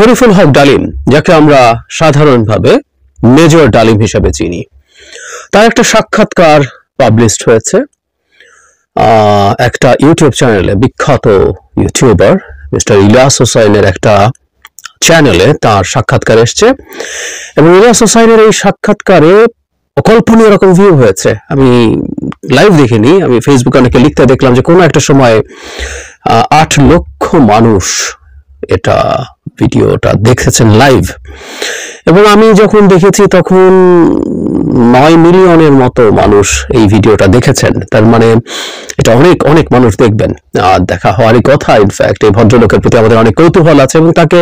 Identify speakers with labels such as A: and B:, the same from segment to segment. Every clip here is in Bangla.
A: শরীফুল হক ডালিম, যাকে আমরা সাধারণভাবে মেজর ডালিম হিসেবে চিনি, তার একটা সাক্ষাৎকার পাবলিশড হয়েছে একটা ইউটিউব চ্যানেলে। বিখ্যাত ইউটিউবার মিস্টার ইলিয়াস হোসাইনের একটা চ্যানেলে তার সাক্ষাৎকার এসছে এবং ইলিয়াস হোসাইনের এই সাক্ষাৎকারে অকল্পনীয় রকম ভিউ হয়েছে। আমি লাইভ দেখিনি, আমি ফেসবুকে অনেকে লিখতে দেখলাম যে কোনো একটা সময় 8 লক্ষ মানুষ এটা ভিডিওটা দেখেছেন লাইভ, এবং আমি যখন দেখেছি তখন 9 মিলিয়নের মতো মানুষ এই ভিডিওটা দেখেছেন। তার মানে এটা অনেক অনেক মানুষ দেখবেন, দেখা হওয়ারই কথা। ইনফ্যাক্ট এই ভদ্রলোকের প্রতি আমাদের অনেক কৌতূহল আছে এবং তাকে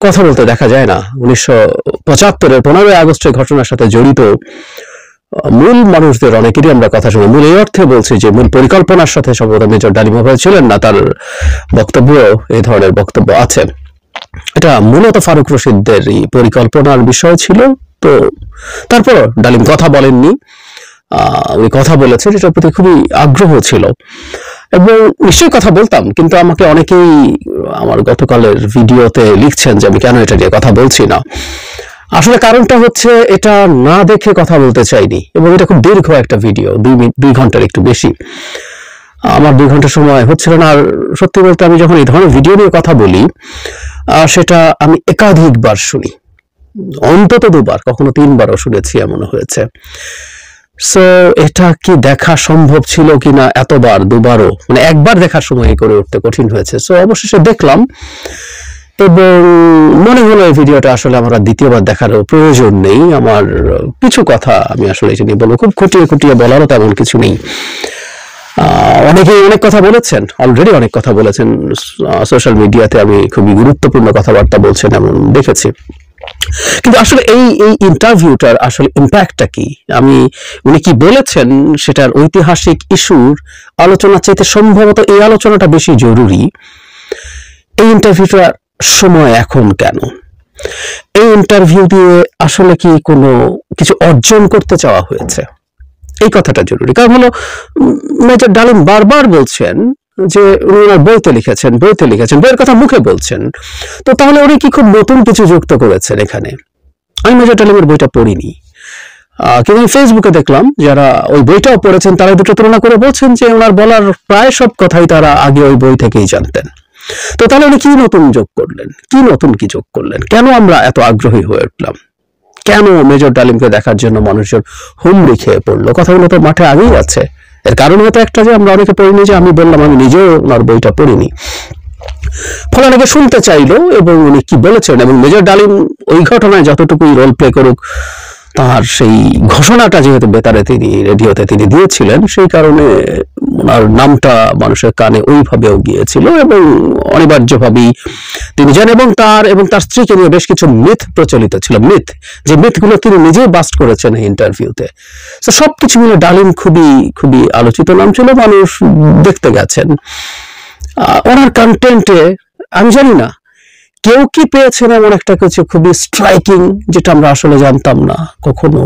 A: কথা বলতে দেখা যায় না। 1975-এর 15ই আগস্টের ঘটনার সাথে জড়িত মূল মানুষদের অনেকেরই আমরা কথা শুনি। মূল এই অর্থে বলছি যে মূল পরিকল্পনার সাথে সম্ভবত মেজর ডালিম ছিলেন না, তার বক্তব্য এই ধরনের বক্তব্য আছে। এটা মূলত ফারুক রশিদদের পরিকল্পনার বিষয় ছিল। তো তারপর ডালিম কথা বলেননি, উনি কথা বলেছেন, এটার প্রতি খুবই আগ্রহ ছিল এবং নিশ্চয়ই কথা বলতাম, কিন্তু আমাকে অনেকেই আমার গতকালের ভিডিওতে লিখছেন যে আমি কেন এটা নিয়ে কথা বলছি না। আসলে কারণটা হচ্ছে এটা না দেখে কথা বলতে চাইনি, এবং এটা খুব দীর্ঘ একটা ভিডিও, 2 ঘন্টার একটু বেশি। আমার 2 ঘন্টা সময় হচ্ছিল না। আর সত্যি বলতে আমি যখন এই ধরনের ভিডিও নিয়ে কথা বলি সেটা আমি একাধিকবার শুনি, অন্তত 2বার, কখনো 3বারও শুনেছি, এমন হয়েছে। সো এটা কি দেখা সম্ভব ছিল কিনা এতবার, 2বারও, মানে একবার দেখার সময় করে উঠতে কঠিন হয়েছে। সো অবশেষে দেখলাম এবং মনে হলো এই ভিডিওটা আসলে আমার 2বার দেখারও প্রয়োজন নেই। আমার কিছু কথা আমি আসলে এটা নিয়ে বলবো, খুব খুঁটিয়ে খুঁটিয়ে বলারও তেমন কিছু নেই। অনেকেই অনেক কথা বলেছেন, অলরেডি অনেক কথা বলেছেন সোশ্যাল মিডিয়াতে, আমি খুবই গুরুত্বপূর্ণ কথাবার্তা বলছেন এমন দেখেছি। কিন্তু আসলে এই ইন্টারভিউটার আসলে ইম্প্যাক্টটা কি, উনি কি বলেছেন সেটার ঐতিহাসিক ইস্যুর আলোচনা চাইতে সম্ভবত এই আলোচনাটা বেশি জরুরি। এই ইন্টারভিউটার সময় এখন কেন? এই ইন্টারভিউ দিয়ে আসলে কি কোনো কিছু অর্জন করতে চাওয়া হয়েছে? এই কথাটা জরুরি। কারণ হলো মেজর ডালিম বারবার বলছেন যে উনি ওনার বইতে লিখেছেন, বইয়ের কথা মুখে বলছেন। তো তাহলে উনি কি খুব নতুন কিছু যুক্ত করেছেন এখানে? আমি মেজর ডালিমের বইটা পড়িনি, কিন্তু আমি ফেসবুকে দেখলাম যারা ওই বইটাও পড়েছেন তারা দুটো তুলনা করে বলছেন যে ওনার বলার প্রায় সব কথাই তারা আগে ওই বই থেকেই জানতেন। তো তাহলে উনি কি নতুন যোগ করলেন? কি যোগ করলেন? কেন আমরা এত আগ্রহী হয়ে উঠলাম? কেন মেজর ডালিমকে দেখার জন্য মানুষজন হুমড়ি খেয়ে পড়লো? কথাগুলো তো মাঠে আগেই আছে। এর কারণ হয়তো একটা যে আমরা অনেকে পড়িনি, যে আমি বললাম আমি নিজেও ওনার বইটা পড়িনি, ফলে অনেকে শুনতে চাইলো এবং উনি কি বলেছেন। এবং মেজর ডালিম ওই ঘটনায় যতটুকুই রোল প্লে করুক, তার সেই ঘোষণাটা যেহেতু বেতারে রেডিওতে তিনি দিয়েছিলেন, সেই কারণে ওনার নামটা মানুষের কানে ওইভাবেও গিয়েছিল এবং অনিবার্যভাবেই তিনি জানেন। এবং তার স্ত্রীকে নিয়ে বেশ কিছু মিথ প্রচলিত ছিল, যে মিথগুলো তিনি নিজেই বাস্ট করেছেন এই ইন্টারভিউতে। তো সবকিছু মিলে ডালিম খুবই খুবই আলোচিত নাম ছিল, মানুষ দেখতে গেছেন। ওনার কন্টেন্টে আমি জানি না কেউ কি পেয়েছেন এমন একটা কিছু খুবই স্ট্রাইকিং, যেটা আমরা আসলে জানতাম না কখনো।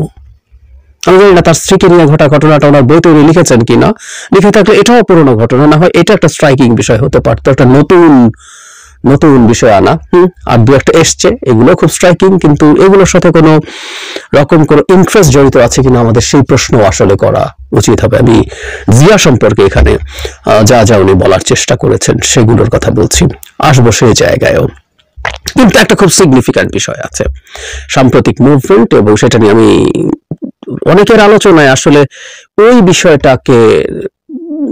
A: আমি জানি না তার স্ত্রীকে নিয়ে ঘটনাটা ওনার বইতে উনি লিখেছেন কিনা, লিখে থাকলে এটাও পুরোনো ঘটনা, না হয় এটা একটা স্ট্রাইকিং বিষয় হতে পারতো, একটা নতুন বিষয় আনা। আর 2-একটা এসছে, এগুলো খুব স্ট্রাইকিং, কিন্তু এগুলোর সাথে কোনো রকম কোনো ইন্টারেস্ট জড়িত আছে কিনা আমাদের সেই প্রশ্ন আসলে করা উচিত হবে। আমি জিয়া সম্পর্কে এখানে যা উনি বলার চেষ্টা করেছেন সেগুলোর কথা বলছি, আসবো সেই জায়গায়ও। কিন্তু একটা খুব সিগনিফিক্যান্ট বিষয় আছে, সাম্প্রতিক মুভমেন্ট, এবং সেটা নিয়ে আমি অনেকের আলোচনায় আসলে ওই বিষয়টাকে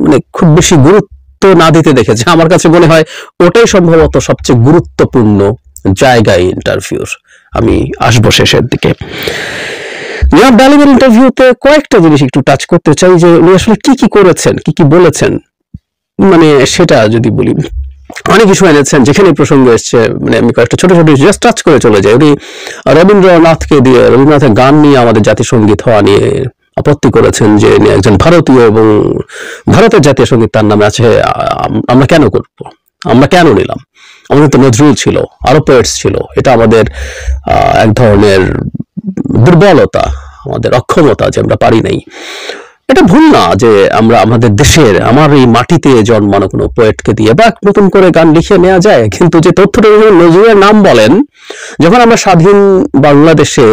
A: মানে খুব বেশি গুরুত্ব না দিতে দেখেছি। আমার কাছে মনে হয় ওটাই সম্ভবত সবচেয়ে গুরুত্বপূর্ণ জায়গায় ইন্টারভিউর। আমি আসবো শেষের দিকে। মেজর ডালিমের ইন্টারভিউতে কয়েকটা জিনিস একটু টাচ করতে চাই, যে উনি আসলে কি করেছেন, কি বলেছেন, মানে সেটা যদি বলি। অনেক ইস্যু এনেছেন যেখানে প্রসঙ্গ এসছে, মানে আমি কয়েকটা ছোট জাস্ট টাচ করে চলে যাই। উনি রবীন্দ্রনাথের গান নিয়ে আমাদের জাতীয় সঙ্গীত হওয়া নিয়ে আপত্তি করেছেন, যে একজন ভারতীয় এবং ভারতের জাতীয় সঙ্গীত তার নামে আছে, আমরা কেন করবো, আমরা কেন নিলাম? আমাদের তো নজরুল ছিল, আরো পোয়েটস ছিল। এটা আমাদের এক ধরনের দুর্বলতা, আমাদের অক্ষমতা যে আমরা পারি নাই। এটা ভুল না যে আমরা আমাদের দেশের আমার এই মাটিতে জন্মানো কোনো পোয়েটকে দিয়ে বা নতুন করে গান লিখে নেওয়া যায়, কিন্তু যে তথ্যটা নজরুলের নাম বলেন, যখন আমরা স্বাধীন বাংলাদেশে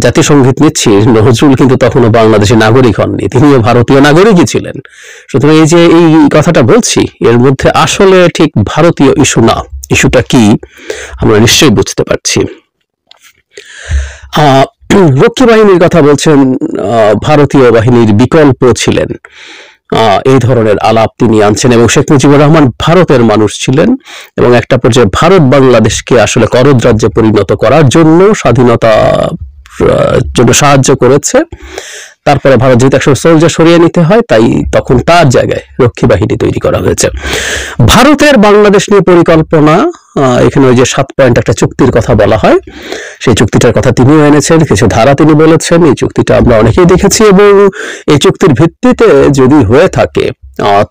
A: জাতীয় সঙ্গীত নিচ্ছি, নজরুল কিন্তু তখনও বাংলাদেশের নাগরিক হননি, তিনিও ভারতীয় নাগরিকই ছিলেন। সুতরাং এই যে এই কথাটা বলছি, এর মধ্যে আসলে ঠিক ভারতীয় ইস্যু না। ইস্যুটা কি আমরা নিশ্চয়ই বুঝতে পারছি। রক্ষী বাহিনীর কথা বলছেন, ভারতীয় বাহিনীর বিকল্প ছিলেন, এই ধরনের আলাপ তিনি আনছেন। এবং শেখ মুজিবুর রহমান ভারতের মানুষ ছিলেন এবং একটা পর্যায়ে ভারত বাংলাদেশকে আসলে করদ রাজ্যে পরিণত করার জন্য, স্বাধীনতা জন্য সাহায্য করেছে। তারপরে ভারত যেহেতু একশো সোলজার সরিয়ে নিতে হয়, তাই তখন তার জায়গায় রক্ষী বাহিনী তৈরি করা হয়েছে। ভারতের বাংলাদেশ নিয়ে পরিকল্পনা, এখানে ওই যে 7 পয়েন্ট একটা চুক্তির কথা বলা হয়, সেই চুক্তিটার কথা তিনিও এনেছেন, কিছু ধারা তিনি বলেছেন। এই চুক্তিটা আমরা অনেকেই দেখেছি এবং এই চুক্তির ভিত্তিতে যদি হয়ে থাকে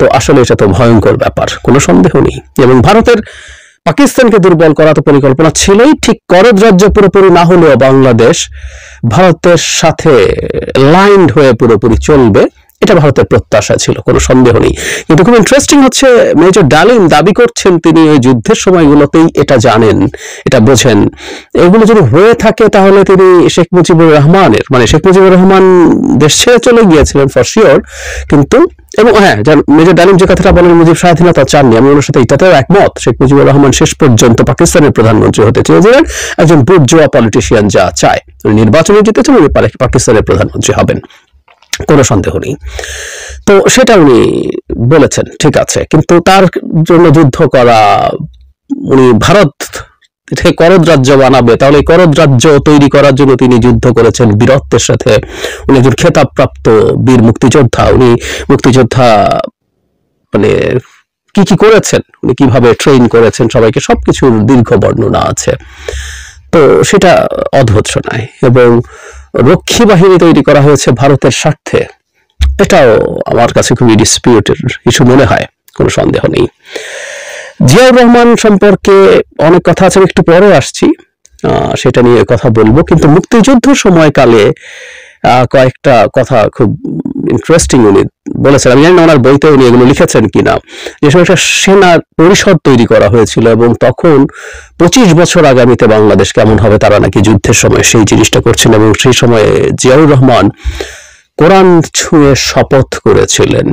A: তো আসলে এটা তো ভয়ঙ্কর ব্যাপার, কোনো সন্দেহ নেই। এবং ভারতের পাকিস্তানকে দুর্বল করা তো পরিকল্পনা ছিলই, ঠিক করদ রাজ্য পুরোপুরি না হলেও বাংলাদেশ ভারতের সাথে লাইন্ড হয়ে পুরোপুরি চলবে, এটা ভারতের প্রত্যাশা ছিল, কোনো সন্দেহ নেই। কিন্তু খুব ইন্টারেস্টিং হচ্ছে, মেজর ডালিম দাবি করছেন তিনি ওই যুদ্ধের সময়গুলোতেই এটা জানেন, এটা বোঝেন। এগুলো যদি হয়ে থাকে তাহলে তিনি শেখ মুজিবুর রহমানের, মানে শেখ মুজিবুর রহমান দেশ ছেড়ে চলে গিয়েছিলেন ফর শিওর, কিন্তু এবং হ্যাঁ, মেজর ডালিম যে কথাটা বলেন মুজিব স্বাধীনতা চাননি, আমি ওনার সাথে এটাতেও একমত। শেখ মুজিবুর রহমান শেষ পর্যন্ত পাকিস্তানের প্রধানমন্ত্রী হতে চেয়েছিলেন, একজন বুর্জোয়া পলিটিশিয়ান যা চায়, নির্বাচনে জিতেছেন, উনি পাকিস্তানের প্রধানমন্ত্রী হবেন, কোনো সন্দেহ নেই। তো সেটা উনি বলেছেন, ঠিক আছে, কিন্তু তার জন্য যুদ্ধ করা, উনি ভারত করদ রাজ্য বানাবে, তাহলে এই করদ রাজ্য তৈরি করার জন্য তিনি যুদ্ধ করেছেন বীরত্বের সাথে। উনি একজন খেতাবপ্রাপ্ত বীর মুক্তিযোদ্ধা, উনি মুক্তিযোদ্ধা মানে কি কি করেছেন, উনি কিভাবে ট্রেন করেছেন সবাইকে, সবকিছুর দীর্ঘ বর্ণনা আছে। তো সেটা অদ্ভুত শোনায়। এবং রক্ষী বাহিনী তৈরি করা হয়েছে ভারতের স্বার্থে, এটাও আমার কাছে খুবই ডিসপিউটেড কিছু মনে হয়, কোনো সন্দেহ নেই। জিয়াউর রহমান সম্পর্কে অনেক কথা আছে, একটু পরে আসছি, সেটা নিয়ে কথা বলবো। কিন্তু মুক্তিযুদ্ধ সময়কালে কয়েকটা কথা খুব ইন্টারেস্টিং উনি বলেছেন, আমি জানি না ওনার বইতে উনি এগুলো লিখেছেন কিনা। যে সময় একটা সেনা পরিষদ তৈরি করা হয়েছিল এবং তখন 25 বছর আগামীতে বাংলাদেশ কেমন হবে তারা নাকি যুদ্ধের সময় সেই জিনিসটা করছেন। এবং সেই সময় জিয়াউর রহমান কোরআন ছুঁয়ে শপথ করেছিলেন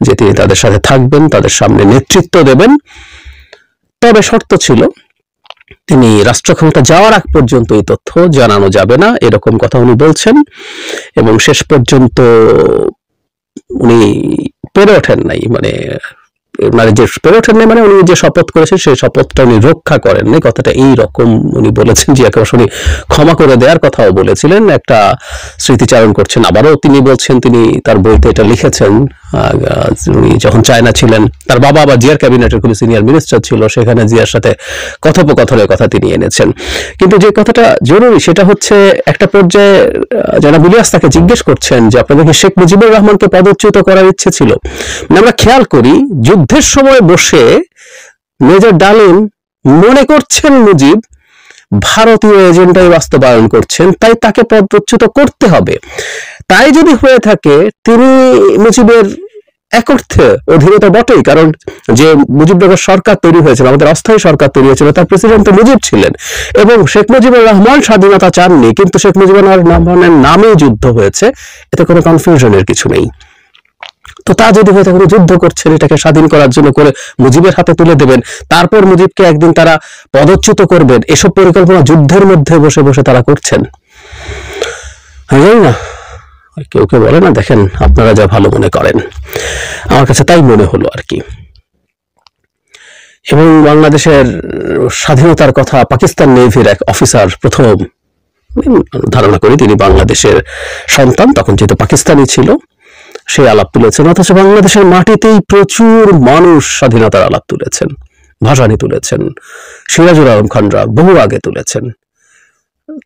A: যে তিনি তাদের সাথে থাকবেন, তাদের সামনে নেতৃত্ব দেবেন, তবে শর্ত ছিল তিনি রাষ্ট্র ক্ষমতা যাওয়ার আগ পর্যন্ত এই তথ্য জানানো যাবে না, এরকম কথা উনি বলছেন। এবং শেষ পর্যন্ত উনি পেরে ওঠেন নাই, মানে যে পেরে ওঠেন নাই মানে উনি যে শপথ করেছেন সেই শপথটা উনি রক্ষা করেন নাই, কথাটা এইরকম উনি বলেছেন। যে একেবারে উনি ক্ষমা করে দেওয়ার কথাও বলেছিলেন, একটা স্মৃতিচারণ করছেন। আবারও তিনি বলছেন, তিনি তার বইতে এটা লিখেছেন, উনি যখন চায়না ছিলেন, তার বাবা আবার জিয়ার ক্যাবিনেটের খুবই সিনিয়র মিনিস্টার ছিল, সেখানে জিয়ার সাথে কথোপকথনের কথা তিনি এনেছেন। কিন্তু যে কথাটা জরুরি সেটা হচ্ছে, একটা পর্যায়ে জনাব ইলিয়াস তাকে জিজ্ঞেস করছেন যে আপনাদের কি শেখ মুজিবুর রহমানকে পদচ্যুত করার ইচ্ছে ছিল? মানে আমরা খেয়াল করি, যুদ্ধের সময় বসে মেজর ডালিম মনে করছেন মুজিব ভারতীয় এজেন্ডাই বাস্তবায়ন করছেন, তাই তাকে পদচ্যুত করতে হবে। তাই যদি হয়ে থাকে তিনি মুজিবের এক অর্থে অধীনতা বটেই, কারণ যে মুজিবনগর সরকার তৈরি হয়েছিল, আমাদের অস্থায়ী সরকার তৈরি হয়েছিল, তার প্রেসিডেন্ট তো মুজিব ছিলেন। এবং শেখ মুজিবুর রহমান স্বাধীনতা চাননি, কিন্তু শেখ মুজিবুর রহমানের নামে যুদ্ধ হয়েছে, এতে কোনো কনফিউশনের কিছু নেই। তো তা যদি হয়ে থাকে যুদ্ধ করছেন, এটাকে স্বাধীন করার জন্য করে মুজিবের হাতে তুলে দেবেন, তারপর মুজিবকে একদিন তারা পদচ্যুত করবেন, এসব পরিকল্পনা যুদ্ধের মধ্যে বসে বসে তারা করছেন। জানি না, কেউ কেউ বলে না, দেখেন আপনারা যা ভালো মনে করেন, আমার কাছে তাই মনে হলো আর কি। এবং বাংলাদেশের স্বাধীনতার কথা পাকিস্তান নেভির এক অফিসার প্রথম, ধারণা করি তিনি বাংলাদেশের সন্তান, তখন যেহেতু পাকিস্তানি ছিল, সেই আলাপ তুলেছেন। অথচ বাংলাদেশের মাটিতেই প্রচুর মানুষ স্বাধীনতার আলাপ তুলেছেন, ভাসানী তুলেছেন, সিরাজুল আলম খানরা বহু আগে তুলেছেন।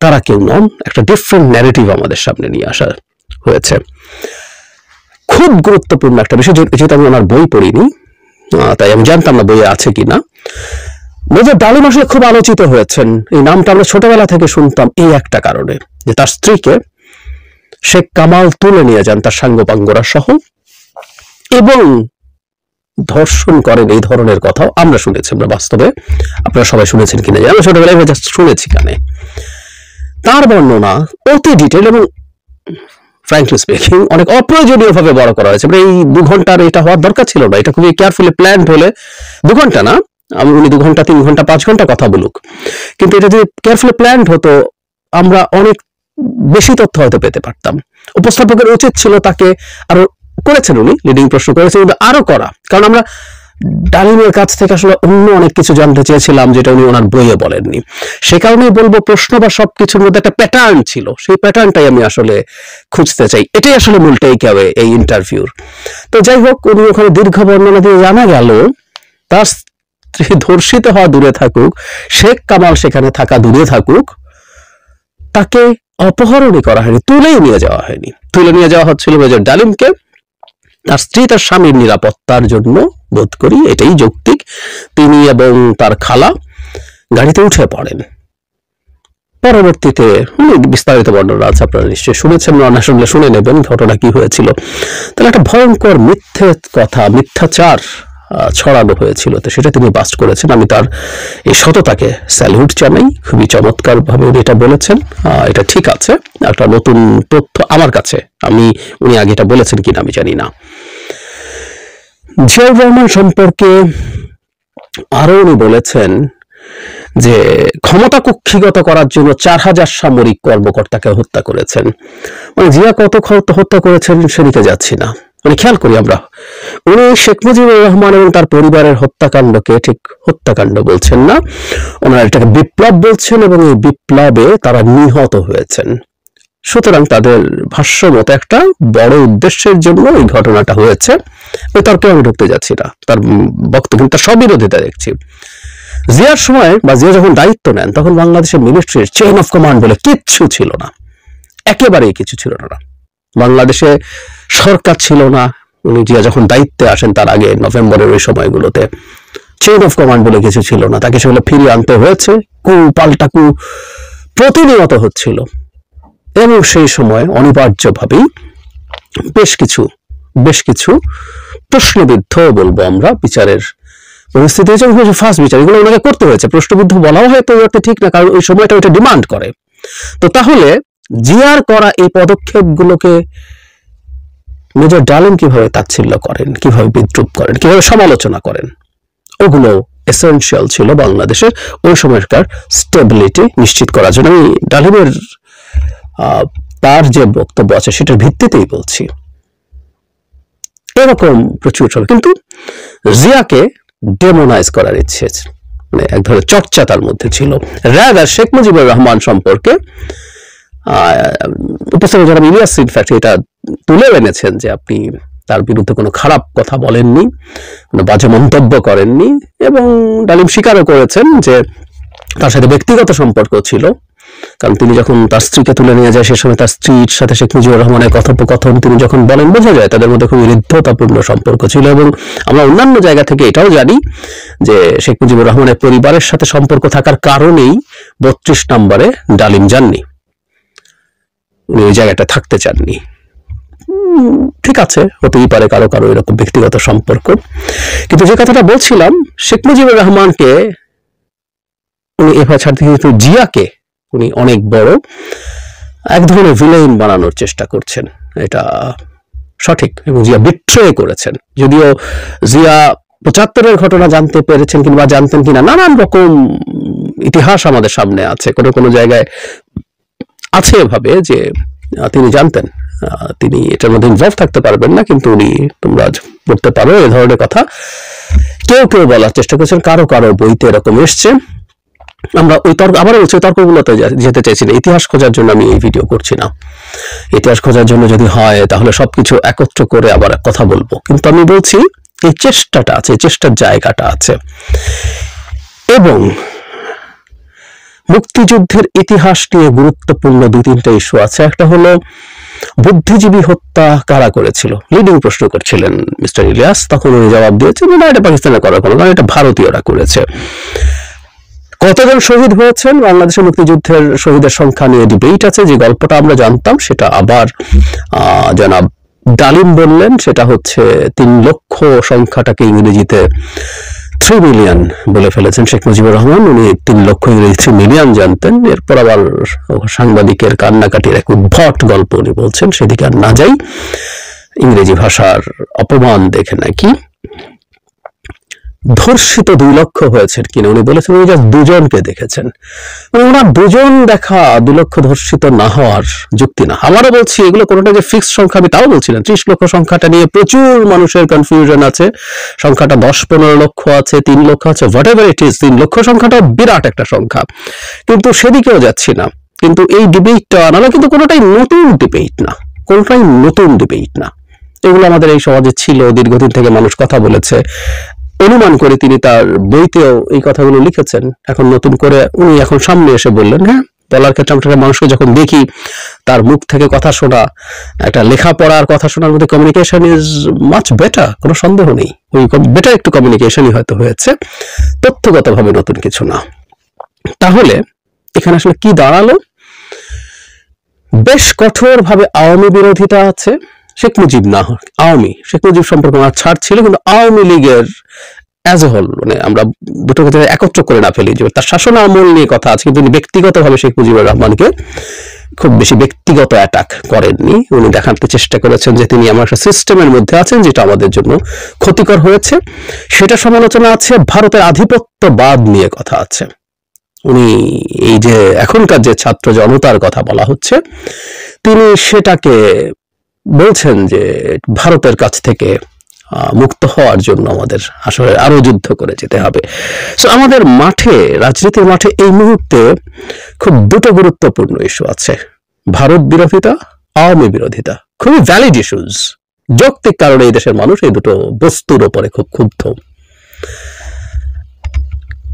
A: তারা কেউ নন, একটা ডিফারেন্ট ন্যারেটিভ আমাদের সামনে নিয়ে আসা হয়েছে। খুব গুরুত্বপূর্ণ একটা বিষয়, যেহেতু আমি ওনার বই পড়িনি তাই আমি জানতাম না বইয়ে আছে কিনা। মেজর ডালিম আসলে খুব আলোচিত হয়েছেন, এই নামটা আমরা ছোটবেলা থেকে শুনতাম এই একটা কারণে, যে তার স্ত্রীকে শেখ কামাল তুলে নিয়ে যান তার সাঙ্গপাঙ্গরা সহ এবং ধর্ষণ করেন, এই ধরনের কথাও আমরা শুনেছি। আমরা বাস্তবে আপনারা সবাই শুনেছেন কিনা জানি, আমরা ছোটবেলায় জাস্ট শুনেছি কানে। তার বর্ণনা অতি ডিটেল এবং ফ্র্যাঙ্কলি স্পিকিং অনেক অপ্রয়োজনীয় ভাবে বড় করা হয়েছে। এই 2 ঘন্টার এটা হওয়ার দরকার ছিল না। এটা খুবই কেয়ারফুলি প্ল্যান্ড হলে 2 ঘন্টা না, উনি 2 ঘন্টা 3 ঘন্টা 5 ঘন্টা কথা বলুক, কিন্তু এটা যদি কেয়ারফুলি প্ল্যান্ড হতো আমরা অনেক বেশি তথ্য হয়তো পেতে পারতাম। উপস্থাপকের উচিত ছিল তাকে আরো, করেছেন উনি লিডিং প্রশ্ন করেছেন, কিন্তু আরো করা, কারণ আমরা ডালিমের কাছ থেকে আসলে অন্য অনেক কিছু জানতে চেয়েছিলাম যেটা উনি ওনার বইয়ে বলেননি। সে কারণেই বলবো প্রশ্ন বা সবকিছুর মধ্যে একটা প্যাটার্ন ছিল, সেই প্যাটার্নটাই আমি আসলে খুঁজতে চাই। এটাই আসলে মূল টেক অ্যাওয়ে এই ইন্টারভিউর। তো যাই হোক, উনি ওখানে দীর্ঘ বর্ণনা দিয়ে জানা গেল তার স্ত্রী ধর্ষিত হওয়া দূরে থাকুক, শেখ কামাল সেখানে থাকা দূরে থাকুক, তাকে অপহরণই করা হয়নি, তুলেই নিয়ে যাওয়া হয়নি। তুলে নিয়ে যাওয়া হচ্ছিল মেজর ডালিমকে তার স্ত্রী তার স্বামীর নিরাপত্তার জন্য, বোধ করি এটাই যৌক্তিক। তিনি এবং তার খালা গাড়িতে উঠে পড়েন। পরবর্তীতে বিস্তারিত বর্ণনা আছে, আপনারা নিশ্চয়ই শুনেছেন, আসলে শুনে নেবেন ঘটনা কি হয়েছিল। তাহলে একটা ভয়ঙ্কর মিথ্যে কথা, মিথ্যাচার ছড়ানো হয়েছিল, তো সেটা তিনি বাস্ট করেছেন। আমি তার এই সততাকে স্যালিউট জানাই, খুবই চমৎকার ভাবে উনি এটা বলেছেন। এটা ঠিক আছে, একটা নতুন তথ্য আমার কাছে, উনি আগে এটা বলেছেন কিনা আমি জানি না। জিয়াউর রহমান সম্পর্কে আরো উনি বলেছেন যে ক্ষমতা কুক্ষিগত করার জন্য 4000 সামরিক কর্মকর্তাকে হত্যা করেছেন। মানে জিয়া কত হত্যা করেছেন সেদিকে যাচ্ছি না, মানে খেয়াল করি আমরা, উনি শেখ মুজিবুর রহমান এবং তার পরিবারের হত্যাকাণ্ডকে ঠিক হত্যাকাণ্ড বলছেন না, ওনারা এটাকে বিপ্লব বলছেন এবং এই বিপ্লবে তারা নিহত হয়েছেন। সুতরাং তাদের ভাষ্য মতো একটা বড় উদ্দেশ্যের জন্য এই ঘটনাটা হয়েছে। ওই তর্কে আমি ঢুকতে যাচ্ছি না, তার বক্তব্য তার সবিরোধিতা দেখছি। জিয়ার সময় বা জিয়া যখন দায়িত্ব নেন তখন বাংলাদেশের মিলিটারির চেইন অফ কমান্ড বলে কিচ্ছু ছিল না, একেবারেই কিছু ছিল না। বাংলাদেশে সরকার ছিল না। উনি জিয়া যখন দায়িত্বে আসেন তার আগে নভেম্বরের ওই সময়গুলোতে চেইন অফ কমান্ড বলে কিছু ছিল না, তাকে সেগুলো ফিরিয়ে আনতে হয়েছে। কু পাল্টা কু প্রতিনিয়ত হচ্ছিল এবং সেই সময় অনিবার্যভাবেই বেশ কিছু প্রশ্নবিদ্ধ বলবো আমরা বিচারের পরিস্থিতি হয়েছে। ফার্স্ট বিচার এগুলো ওনাকে করতে হয়েছে, প্রশ্নবিদ্ধ বলাও হয়তো ঠিক না, কারণ ওই সময়টা ওইটা ডিমান্ড করে। তো তাহলে জিয়ার করা এই পদক্ষেপগুলোকে মেজর ডালিম কিভাবে তাচ্ছিল্য করেন, কিভাবে বিদ্রুপ করেন, কিভাবে সমালোচনা করেন, ওগুলো এসেনশিয়াল ছিল বাংলাদেশের ওই সময়কার স্টেবিলিটি নিশ্চিত করার জন্য। আমি ডালিমের তার যে বক্তব্য আছে সেটার ভিত্তিতেই বলছি। এরকম প্রচুর চলে, কিন্তু জিয়াকে ডেমোনাইজ করার ইচ্ছে, মানে এক ধরনের চর্চা তার মধ্যে ছিল। রাদার শেখ মুজিবুর রহমান সম্পর্কে উপস্থাপক জনাব ইলিয়াস ইনফ্যাক্ট এটা তুলে এনেছেন যে আপনি তার বিরুদ্ধে কোনো খারাপ কথা বলেননি, কোনো বাজে মন্তব্য করেননি, এবং ডালিম স্বীকারও করেছেন যে তার সাথে ব্যক্তিগত সম্পর্ক ছিল। কারণ তিনি যখন তার স্ত্রীকে তুলে নিয়ে যায় সে সময় তার স্ত্রীর সাথে শেখ মুজিবুর রহমানের কথোপকথন তিনি যখন বলেন বোঝা যায় তাদের মধ্যে খুব হৃদ্যতাপূর্ণ সম্পর্ক ছিল। এবং আমরা অন্যান্য জায়গা থেকে এটাও জানি যে শেখ মুজিবুর রহমানের পরিবারের সাথে সম্পর্ক থাকার কারণেই 32 নম্বরে ডালিম যাননি, উনি ওই জায়গাটা থাকতে চাননি। ঠিক আছে, হতেই পারে কারো কারো এরকম ব্যক্তিগত সম্পর্ক, কিন্তু যে কথাটা বলছিলাম শেখ মুজিবুর রহমানকে উনি এভাবে ছাড়তে, কিন্তু জিয়াকে উনি অনেক বড় এক ধরনের ভিলেন বানানোর চেষ্টা করছেন, এটা সঠিক। এবং জিয়া বিট্রে করেছেন, যদিও জিয়া 75-এর ঘটনা জানতে পেরেছেন কিংবা জানতেন কিনা নানান রকম ইতিহাস আমাদের সামনে আছে, কোনো কোনো জায়গায় আছে এভাবে যে তিনি জানতেন, তিনি এটার মধ্যে ইনভলভ থাকতে পারবেন না, কিন্তু উনি তোমরা পড়তে পারো এ ধরনের কথা কেউ কেউ বলার চেষ্টা করছেন, কারো কারো বইতে এরকম এসছে। আমরা ওই তর্ক আবার বলছি, তর্কগুলোতে যেতে চাইছি না, ইতিহাস খোঁজার জন্য আমি এই ভিডিও করছি না। ইতিহাস খোঁজার জন্য যদি হয় তাহলে সবকিছু একত্র করে আবার কথা বলবো, কিন্তু আমি বলছি এই চেষ্টাটা আছে, চেষ্টার জায়গাটা আছে। এবং মুক্তিযুদ্ধের ইতিহাস নিয়ে গুরুত্বপূর্ণ 2-3টা ইস্যু আছে। একটা হলো বুদ্ধিজীবী হত্যা কারা করেছিল, লিডিং প্রশ্ন করছিলেন মিস্টার ইলিয়াস, তখন উনি জবাব দিয়েছেন না, এটা পাকিস্তানে করার কোনো, কারণ এটা ভারতীয়রা করেছে। কতজন শহীদ হয়েছেন বাংলাদেশের মুক্তিযুদ্ধের শহীদের সংখ্যা নিয়ে ডিবেট আছে। যে গল্পটা আমরা জানতাম সেটা আবার জনাব ডালিম বললেন, সেটা হচ্ছে 3 লক্ষ সংখ্যাটাকে ইংরেজিতে 3 মিলিয়ন বলে ফেলেছেন শেখ মুজিবুর রহমান। উনি 3 লক্ষ ইংরেজি 3 মিলিয়ন জানতেন। এরপর আবার সাংবাদিকের কান্নাকাটির এক উদ্ভট গল্প উনি বলছেন, সেদিকে আর না যাই। ইংরেজি ভাষার অপমান দেখে নাকি ধর্ষিত 2 লক্ষ হয়েছেন কিনা উনি বলেছেন উনি জাস্ট 2 জনকে দেখেছেন। ওনার 2 জন দেখা 2 লক্ষ ধর্ষিত না হওয়ার যুক্তি না। আমারও বলছি এগুলো কোনোটা যে ফিক্সড সংখ্যা আমি তাও বলছি না। 30 লক্ষ সংখ্যাটা নিয়ে প্রচুর মানুষের কনফিউশন আছে। সংখ্যাটা 10-15 লক্ষ আছে, 3 লক্ষ আছে, হোয়াট এভার ইট ইজ। 3 লক্ষ সংখ্যাটা বিরাট একটা সংখ্যা, কিন্তু সেদিকেও যাচ্ছি না। কিন্তু এই ডিবেটটা নাহলে কিন্তু কোনোটাই নতুন ডিবেট না, কোনোটাই নতুন ডিবেট না। এগুলো আমাদের এই সমাজে ছিল, দীর্ঘদিন থেকে মানুষ কথা বলেছে। অনুমান করে তিনি তার বইতেও এই কথাগুলো লিখেছেন। এখন নতুন করে উনি এখন সামনে এসে বললেন, হ্যাঁ বলার ক্ষেত্রে আমরা মানুষকে যখন দেখি তার মুখ থেকে কথা শোনা, একটা লেখাপড়ার কথা শোনার মধ্যে কমিউনিকেশন ইজ মাচ বেটার, কোনো সন্দেহ নেই। ওই বেটার একটু কমিউনিকেশনই হয়তো হয়েছে, তথ্যগতভাবে নতুন কিছু না। তাহলে এখানে আসলে কি দাঁড়ালো? বেশ কঠোরভাবে আওয়ামী বিরোধিতা আছে। শেখ মুজিব না, আওয়ামী, শেখ মুজিব সম্পর্কে আমার ছাড় ছিল, কিন্তু আওয়ামী লীগের অ্যাজ এ হোল, মানে আমরা দুটো কথা একত্র করে না ফেলি, যে তার শাসন আমল নিয়ে কথা আছে, কিন্তু ব্যক্তিগতভাবে শেখ মুজিবুর রহমানকে খুব বেশি ব্যক্তিগত অ্যাটাক করেননি। উনি দেখাতে চেষ্টা করেছেন যে তিনি আমার একটা সিস্টেমের মধ্যে আছেন যেটা আমাদের জন্য ক্ষতিকর হয়েছে, সেটা সমালোচনা আছে। ভারতের আধিপত্যবাদ নিয়ে কথা আছে। উনি এই যে এখনকার যে ছাত্র জনতার কথা বলা হচ্ছে, তিনি সেটাকে বলছেন যে ভারতের কাছ থেকে মুক্ত হওয়ার জন্য আমাদের আসলে আরো যুদ্ধ করে যেতে হবে। সো আমাদের মাঠে, রাজনীতির মাঠে এই মুহূর্তে খুব দুটো গুরুত্বপূর্ণ ইস্যু আছে, ভারত বিরোধিতা, আওয়ামী বিরোধিতা। খুবই ভ্যালিড ইস্যুজ। যৌক্তিক কারণে এই দেশের মানুষ এই দুটো বস্তুর উপরে খুব ক্ষুব্ধ।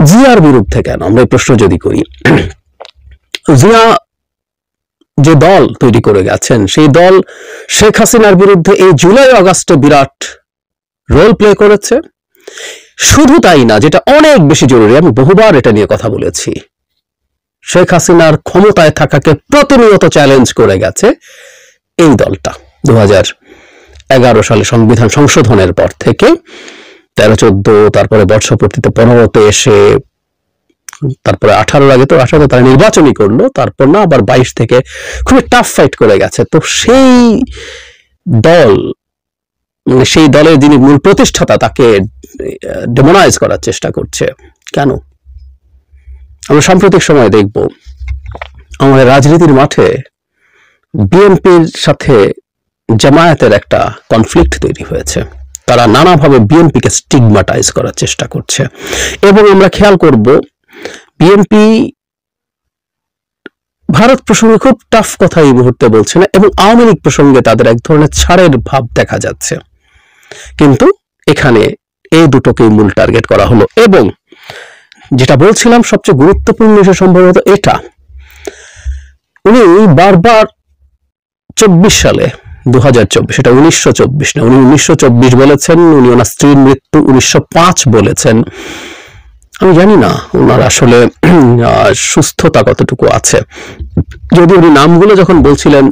A: জিয়ার বিরুদ্ধে কেন, আমরা এই প্রশ্ন যদি করি, জিয়া যে দল তৈরি করে গেছেন, সেই দল শেখ হাসিনার বিরুদ্ধে এই জুলাই আগস্টে বিরাট রোল প্লে করেছে। শুধু তাই না, যেটা অনেক বেশি জরুরি, আমি বহুবার এটা নিয়ে কথা বলেছি, শেখ হাসিনার ক্ষমতায় থাকাকে প্রতিনিয়ত চ্যালেঞ্জ করে গেছে এই দলটা। 2011 সালে সংবিধান সংশোধনের পর থেকে 13-14, তারপরে বর্ষপূর্তিতে 15-তে এসে, তারপরে 18-র আগে তো 18 তারা নির্বাচনই করলো, তারপর না আবার 22 থেকে খুবই টাফ ফাইট করে গেছে। তো সেই দল, সেই দলের যিনি মূল প্রতিষ্ঠাতা, তাকে ডেমোনাইজ করার চেষ্টা করছে কেন? আমরা সাম্প্রতিক সময় দেখব আমাদের রাজনীতির মাঠে বিএনপির সাথে জামায়াতের একটা কনফ্লিক্ট তৈরি হয়েছে। তারা নানাভাবে বিএনপিকে স্টিগমাটাইজ করার চেষ্টা করছে, এবং আমরা খেয়াল করব বিএনপি ভারত প্রসঙ্গে খুব টাফ কথা এই মুহূর্তে বলছে না, এবং আওয়ামী লীগ প্রসঙ্গে তাদের এক ধরনের ছাড়ের ভাব দেখা যাচ্ছে। কিন্তু এখানে এই দুটোকেই মূল টার্গেট করা হলো। এবং যেটা বলছিলাম সবচেয়ে গুরুত্বপূর্ণ বিষয় সম্ভবত এটা, উনি বারবার 24 সালে 2024, এটা 1924 না, উনি 1924 বলেছেন। উনি ওনার স্ত্রীর মৃত্যু 1905 বলেছেন। আমি জানি না ওনার আসলে সুস্থতা কতটুকু আছে, যদি উনি নামগুলো যখন বলছিলেন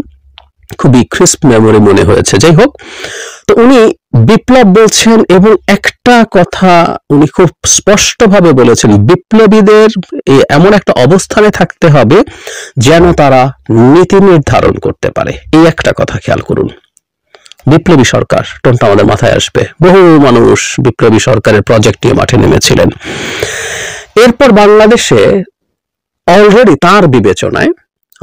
A: খুবই ক্রিস্প মেমোরি মনে হয়েছে। যাই হোক, তো উনি বিপ্লব বলছেন, এবং একটা কথা উনি খুব স্পষ্টভাবে বলেছেন, বিপ্লবীদের এমন একটা অবস্থানে থাকতে হবে যেন তারা নীতি নির্ধারণ করতে পারে। এই একটা কথা খেয়াল করুন। বিপ্লবী সরকার টোনটা আমাদের মাথায় আসবে। বহু মানুষ বিপ্লবী সরকারের প্রজেক্ট নিয়ে মাঠে নেমেছিলেন। এরপর বাংলাদেশে অলরেডি তার বিবেচনায়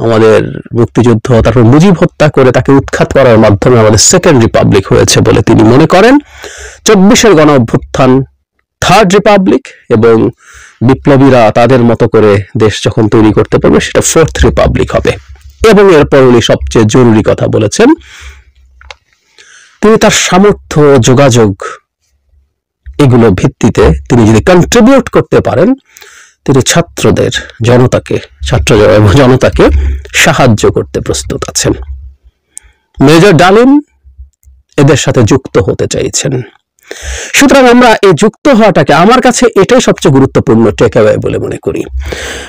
A: আমাদের মুক্তিযুদ্ধ, তারপর মুজিব হত্যা করে তাকে উৎখাত করার মাধ্যমে আমাদের সেকেন্ড রিপাবলিক হয়েছে বলে তিনি মনে করেন। 24-এর গণ অভ্যুত্থান থার্ড রিপাবলিক, এবং বিপ্লবীরা তাদের মতো করে দেশ যখন তৈরি করতে পারবে সেটা ফোর্থ রিপাবলিক হবে। এবং এরপর উনি সবচেয়ে জরুরি কথা বলেছেন, তিনি তার সামর্থ্য, যোগাযোগ, এগুলো ভিত্তিতে তিনি যদি কন্ট্রিবিউট করতে পারেন, তিনি ছাত্রদের, জনতাকে সাহায্য করতে প্রস্তুত আছেন। মেজর ডালিম এদের সাথে যুক্ত হতে চাইছেন। সুতরাং আমরা এই যুক্ত হওয়াটাকে, আমার কাছে এটাই সবচেয়ে গুরুত্বপূর্ণ টেক অ্যাওয়ে বলে মনে করি।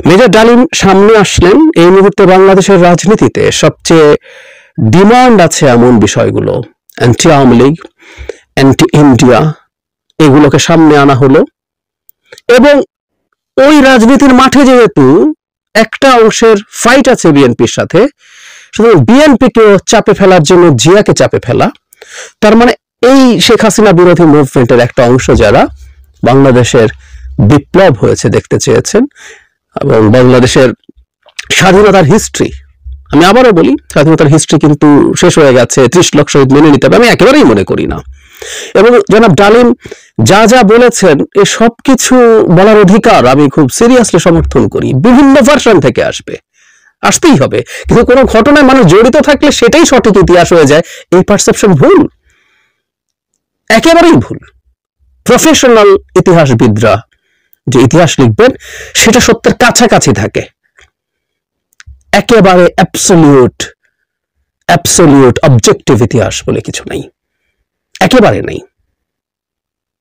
A: মেজর ডালিম সামনে আসলেন। এই মুহূর্তে বাংলাদেশের রাজনীতিতে সবচেয়ে ডিমান্ড আছে এমন বিষয়গুলো, anti Awami League, anti India, এগুলোকে সামনে আনা হলো। এবং ওই রাজনীতির মাঠে যেহেতু একটা অংশের ফাইট আছে বিএনপির সাথে, সুতরাং বিএনপিকেও চাপে ফেলার জন্য জিয়াকে চাপে ফেলা, তার মানে এই শেখ হাসিনা বিরোধী মুভমেন্টের একটা অংশ যারা বাংলাদেশের বিপ্লব হয়েছে দেখতে চেয়েছেন, এবং বাংলাদেশের স্বাধীনতার হিস্ট্রি, আমি আবারও বলি স্বাধীনতার হিস্ট্রি কিন্তু শেষ হয়ে গেছে, 30 লাখ শহীদ মেনে নিতে হবে, আমি একেবারেই মনে করি না। এবং জনাব ডালিম যা যা বলেছেন এ সব কিছু বলার অধিকার আমি খুব সিরিয়াসলি সমর্থন করি। বিভিন্ন ভার্সন থেকে আসতেই হবে, কিন্তু কোনো ঘটনায় মানুষ জড়িত থাকলে সেটাই সঠিক ইতিহাস হয়ে যায়, এই পারসেপশন ভুল, একেবারেই ভুল। প্রফেশনাল ইতিহাসবিদরা যে ইতিহাস লিখবেন সেটা সত্যের কাছাকাছি থাকে, একেবারে অ্যাবসলিউট অবজেক্টিভ ইতিহাস বলে কিছু নাই, একেবারে নেই।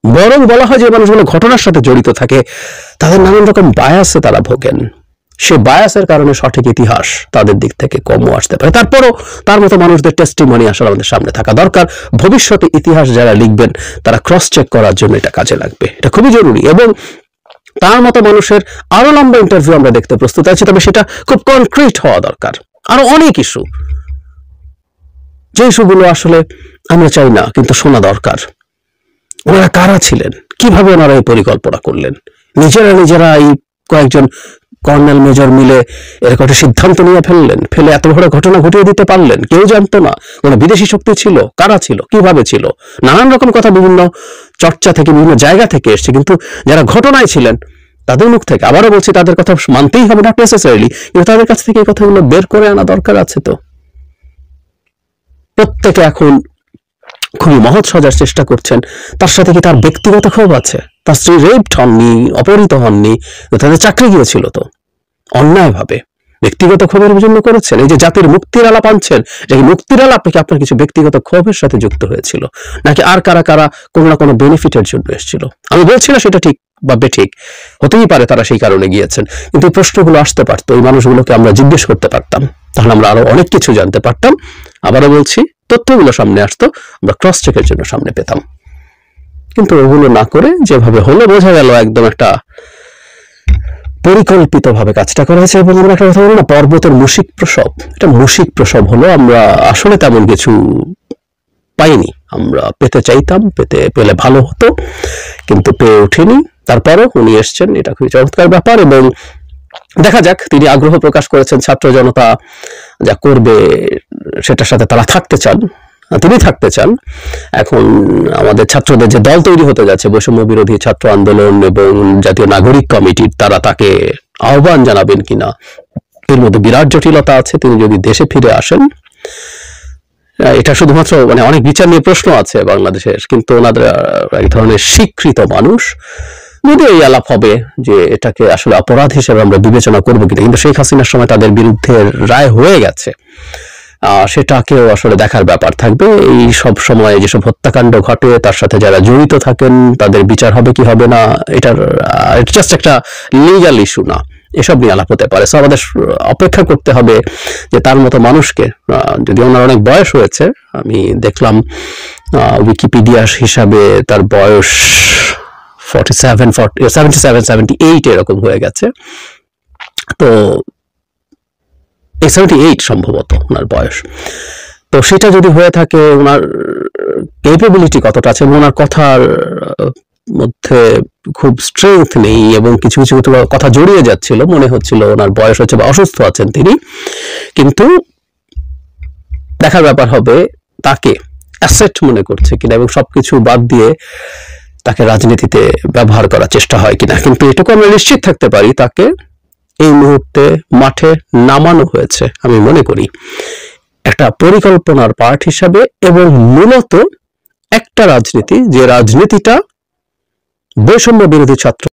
A: বরং বলা হয় যে মানুষগুলো ঘটনার সাথে জড়িত থাকে, তাদের নানান রকম বায়াসে তারা ভোগেন, সে বায়াসের কারণে সঠিক ইতিহাস তাদের দিক থেকে কমও আসতে পারে। তারপরও তার মতো মানুষদের টেস্টিমনি আসলে আমাদের সামনে থাকা দরকার। ভবিষ্যতে ইতিহাস যারা লিখবেন তারা ক্রস চেক করার জন্য এটা কাজে লাগবে, এটা খুবই জরুরি। এবং তার মতো মানুষের আরো লম্বা ইন্টারভিউ আমরা দেখতে প্রস্তুত আছি, তবে সেটা খুব কনক্রিট হওয়া দরকার। আরো অনেক ইস্যু, যে ইস্যুগুলো আসলে আমরা চাই না কিন্তু শোনা দরকার। ওনারা কারা ছিলেন, কিভাবে ওনারা এই পরিকল্পনা করলেন, নিজেরা এই কয়েকজন কর্নেল মেজর মিলে এরকম একটা সিদ্ধান্ত নিয়ে ফেলে এত বড় ঘটনা ঘটিয়ে দিতে পারলেন, কেউ জানতো না, কোনো বিদেশি শক্তি ছিল, কারা ছিল, কিভাবে ছিল, নানান রকম কথা বিভিন্ন চর্চা থেকে বিভিন্ন জায়গা থেকে এসছে, কিন্তু যারা ঘটনায় ছিলেন তাদের মুখ থেকে, আবারও বলছি তাদের কথা মানতেই হবে না নেসেসারিলি, কিন্তু তাদের কাছ থেকে এই কথাগুলো বের করে আনা দরকার আছে। তো প্রত্যেকে এখন খুবই মহৎ সাজার চেষ্টা করছেন, তার সাথে কি তার ব্যক্তিগত ক্ষোভ আছে? তার স্ত্রী রেপড হননি, অপহৃত হননি, তাদের চাকরি গিয়েছিল তো অন্যায়ভাবে, ব্যক্তিগত ক্ষোভের জন্য করেছেন। এই যে জাতির মুক্তির আলাপ আনছেন, যে মুক্তির আলাপ নাকি আপনার কিছু ব্যক্তিগত ক্ষোভের সাথে যুক্ত হয়েছিল, নাকি আর কারা কোনো না কোনো বেনিফিটের জন্য এসেছিল? আমি বলছি না সেটা ঠিক বা বেঠিক, হতেই পারে তারা সেই কারণে গিয়েছেন, কিন্তু এই প্রশ্নগুলো আসতে পারতো, এই মানুষগুলোকে আমরা জিজ্ঞেস করতে পারতাম, তাহলে আমরা আরো অনেক কিছু জানতে পারতাম। আবারও বলছি, তথ্যগুলো সামনে আসতো, আমরা ক্রস চেকের জন্য সামনে পেতাম। কিন্তু ওগুলো না করে যেভাবে হলো, বোঝা গেল একদম একটা পরিকল্পিত ভাবে কাজটা করা হয়েছে। এবং আমরা একটা কথা বলি না, পর্বতের মুশিক প্রসব, এটা মুশিক প্রসব হলো। আমরা আসলে তেমন কিছু পাইনি, আমরা পেতে চাইতাম, পেলে ভালো হতো, কিন্তু পেয়ে ওঠেনি। তারপরও উনি এসছেন, এটা খুবই চমৎকার ব্যাপার। এবং দেখা যাক, তিনি আগ্রহ প্রকাশ করেছেন ছাত্র জনতা যা করবে সেটার সাথে তারা থাকতে চান, তিনি থাকতে চান। এখন আমাদের ছাত্রদের যে দল তৈরি হতে যাচ্ছে, বৈষম্য বিরোধী ছাত্র আন্দোলন এবং জাতীয় নাগরিক কমিটির, তারা তাকে আহ্বান জানাবেন কিনা, এর মধ্যে বিরাট জটিলতা আছে। তিনি যদি দেশে ফিরে আসেন, এটা শুধুমাত্র মানে অনেক বিচার নিয়ে প্রশ্ন আছে বাংলাদেশের, কিন্তু ওনাদের এক ধরনের স্বীকৃত মানুষ, যদি এই আলাপ হবে যে এটাকে আসলে অপরাধ হিসেবে আমরা বিবেচনা করবো কিনা, কিন্তু শেখ হাসিনার সময় তাদের বিরুদ্ধে রায় হয়ে গেছে, সেটাকেও আসলে দেখার ব্যাপার থাকবে। এই সব সময় যেসব হত্যাকাণ্ড ঘটে তার সাথে যারা জড়িত থাকেন তাদের বিচার হবে কি হবে না, এটার জাস্ট একটা লিগ্যাল ইস্যু না, এসব নিয়ে আলাপ হতে পারে। আমাদের অপেক্ষা করতে হবে যে তার মতো মানুষকে, যদি ওনার অনেক বয়স হয়েছে, আমি দেখলাম উইকিপিডিয়া হিসাবে তার বয়স 77 এরকম হয়ে গেছে, তো 78 সম্ভবত ওনার বয়স। তো সেটা যদি হয়ে থাকে, ওনার ক্যাপাবিলিটি কতটা আছে, ওনার কথার মধ্যে খুব স্ট্রেংথ নেই, এবং কিছু কিছু কথা জড়িয়ে যাচ্ছিল, মনে হচ্ছিল ওনার বয়স হচ্ছে বা অসুস্থ আছেন তিনি। কিন্তু দেখার ব্যাপার হবে তাকে অ্যাসেট মনে করছে কিনা, এবং সবকিছু বাদ দিয়ে তাকে রাজনীতিতে ব্যবহার করার চেষ্টা হয় কিনা। কিন্তু এটুকু আমরা নিশ্চিত থাকতে পারি, তাকে এই মুহূর্তে মাঠে নামানো হয়েছে আমি মনে করি একটা পরিকল্পনার পার্ট হিসাবে, এবং মূলত একটা রাজনীতি, যে রাজনীতিটা বৈষম্য বিরোধী ছাত্র